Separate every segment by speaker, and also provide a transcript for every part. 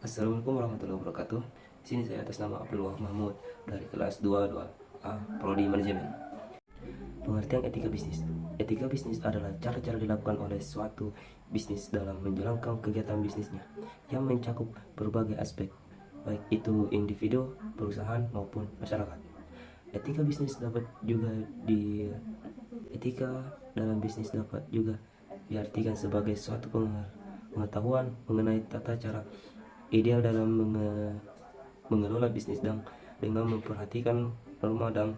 Speaker 1: Assalamualaikum warahmatullahi wabarakatuh. Sini saya atas nama Abdul Wahab Mahmud dari kelas 22A Prodi Manajemen. Pengertian etika bisnis. Etika bisnis adalah cara-cara dilakukan oleh suatu bisnis dalam menjalankan kegiatan bisnisnya yang mencakup berbagai aspek, baik itu individu, perusahaan maupun masyarakat. Etika bisnis dapat juga etika dalam bisnis dapat juga diartikan sebagai suatu pengetahuan mengenai tata cara ideal dalam mengelola bisnis dan dengan memperhatikan norma dan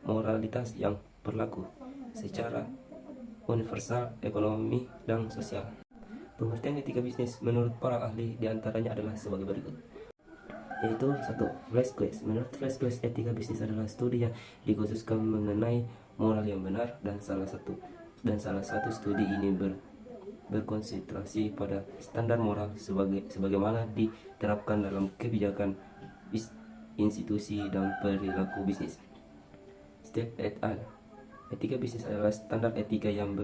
Speaker 1: moralitas yang berlaku secara universal, ekonomi, dan sosial. Pengertian etika bisnis menurut para ahli diantaranya adalah sebagai berikut, yaitu 1. Flaskes. Menurut Flaskes, etika bisnis adalah studi yang dikhususkan mengenai moral yang benar dan salah satu studi ini berkonsentrasi pada standar moral sebagaimana diterapkan dalam kebijakan institusi dan perilaku bisnis. Step et al. Etika bisnis adalah standar etika yang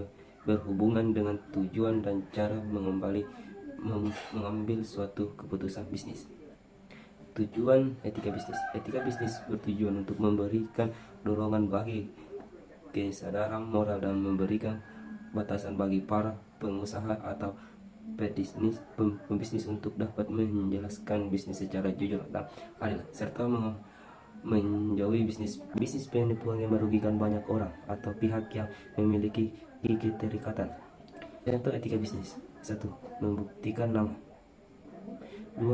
Speaker 1: berhubungan dengan tujuan dan cara mengambil suatu keputusan bisnis. Tujuan etika bisnis. Etika bisnis bertujuan untuk memberikan dorongan bagi kesadaran moral dan memberikan batasan bagi para pengusaha atau pembisnis untuk dapat menjelaskan bisnis secara jujur dan adil, serta menjauhi bisnis penipuan yang merugikan banyak orang atau pihak yang memiliki keterikatan. Contoh etika bisnis: 1. Membuktikan nama. 2.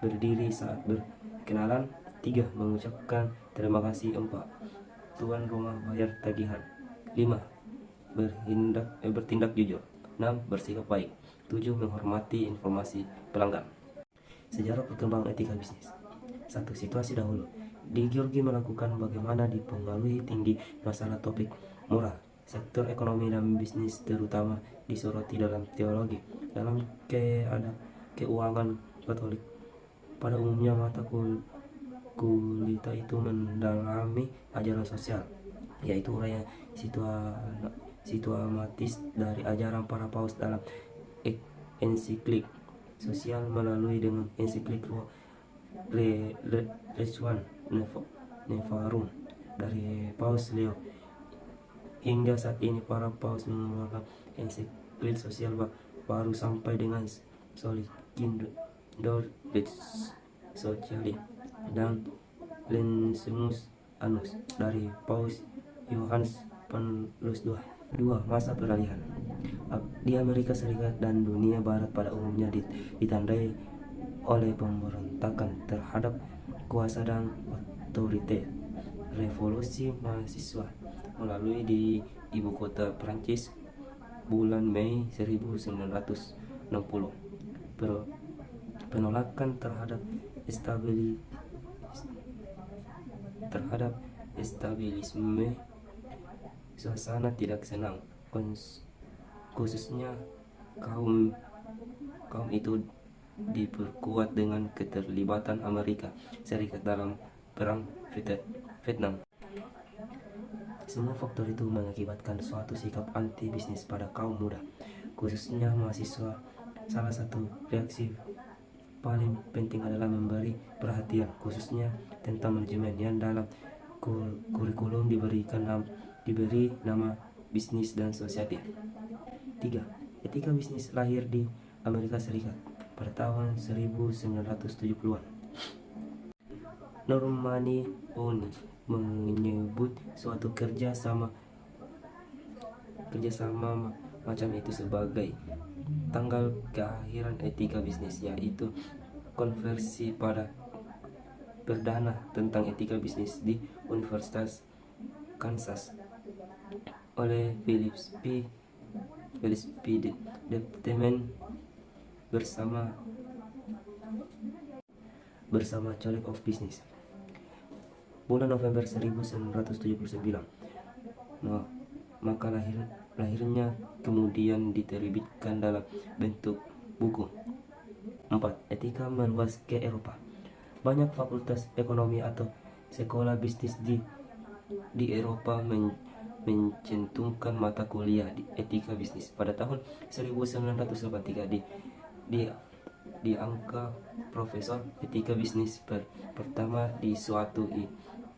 Speaker 1: Berdiri saat berkenalan. 3. Mengucapkan terima kasih. 4. Tuan rumah bayar tagihan. 5. Bertindak jujur. 6. Bersikap baik. 7. Menghormati informasi pelanggan. Sejarah perkembangan etika bisnis. 1. Situasi dahulu. Di Georgia melakukan bagaimana dipengaruhi tinggi masalah topik moral. Sektor ekonomi dan bisnis terutama disoroti dalam teologi. Dalam keuangan Katolik, pada umumnya mata kulita itu mendalami ajaran sosial, yaitu uraian situamatis dari ajaran para paus dalam ensiklik sosial melalui dengan ensiklik Resuan Nevarum dari Paus Leo. Hingga saat ini para paus mengeluarkan ensiklik sosial baru sampai dengan Solicitor Sociali dan Lensimus Annus dari Paus Yohanes Paulus II. 2. Masa peralihan. Di Amerika Serikat dan dunia Barat pada umumnya ditandai oleh pemberontakan terhadap kuasa dan otoriter. Revolusi mahasiswa melalui di ibu kota Prancis bulan Mei 1960. Penolakan terhadap estabilisme, suasana tidak senang, khususnya kaum itu diperkuat dengan keterlibatan Amerika Serikat dalam perang Vietnam. Semua faktor itu mengakibatkan suatu sikap anti bisnis pada kaum muda, khususnya mahasiswa. Salah satu reaksi paling penting adalah memberi perhatian khususnya tentang manajemen yang dalam kurikulum diberi nama bisnis dan society. 3. Etika bisnis lahir di Amerika Serikat pada tahun 1970-an. Normani Boni menyebut suatu kerjasama macam itu sebagai tanggal keakhiran etika bisnis, yaitu konversi perdana tentang etika bisnis di Universitas Kansas oleh Phillips P. Department bersama College of Business. Bulan November 1979, maka lahirnya kemudian diterbitkan dalam bentuk buku. 4. Etika meluas ke Eropa. Banyak fakultas ekonomi atau sekolah bisnis di Eropa mencantumkan mata kuliah di etika bisnis. Pada tahun 1983 diangkat profesor etika bisnis pertama di suatu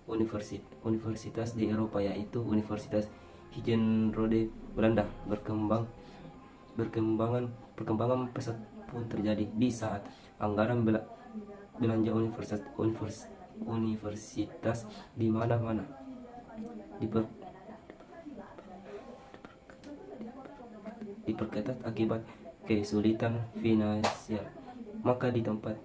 Speaker 1: universitas di Eropa, yaitu Universitas Hijenrode Belanda. Perkembangan pesat pun terjadi di saat anggaran belanja universitas di mana-mana diperketat akibat kesulitan finansial. Maka di tempat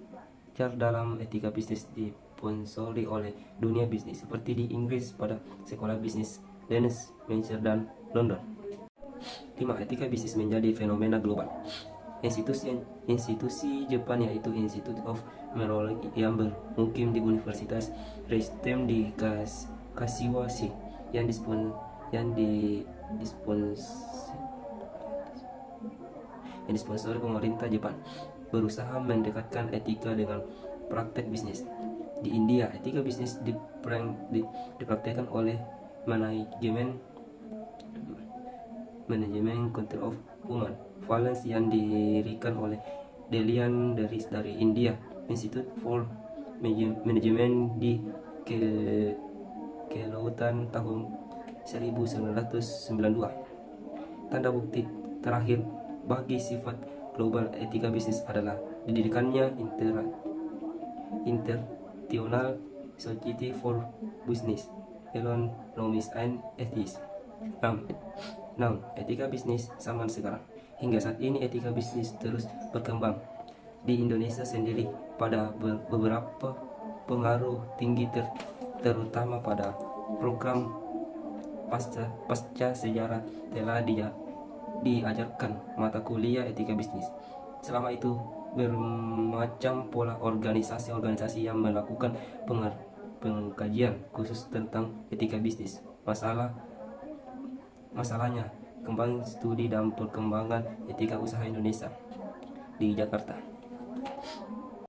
Speaker 1: dalam etika bisnis disponsori oleh dunia bisnis, seperti di Inggris pada sekolah bisnis Dennis, Manchester, dan London. 5. Etika bisnis menjadi fenomena global. Institusi Jepan, yaitu Institute of Metrology yang bermukim di Universitas Reistem di Kashiwashi, yang disponsori pemerintah Jepan, berusaha mendekatkan etika dengan praktek bisnis. Di India, etika bisnis dipraktekkan oleh manajemen Control of Human Violence yang didirikan oleh Delian dari India, Institute for Management di kelautan tahun 1992. Tanda bukti terakhir bagi sifat global etika bisnis adalah didirikannya International Society for Business Economics and Ethics. 6. Etika bisnis zaman sekarang. Hingga saat ini etika bisnis terus berkembang. Di Indonesia sendiri, pada beberapa pengaruh tinggi terutama pada program pasca sejarah telah diajarkan mata kuliah etika bisnis. Selama itu bermacam pola organisasi yang melakukan pengkajian khusus tentang etika bisnis. Masalahnya, kembang studi dan perkembangan etika usaha Indonesia di Jakarta.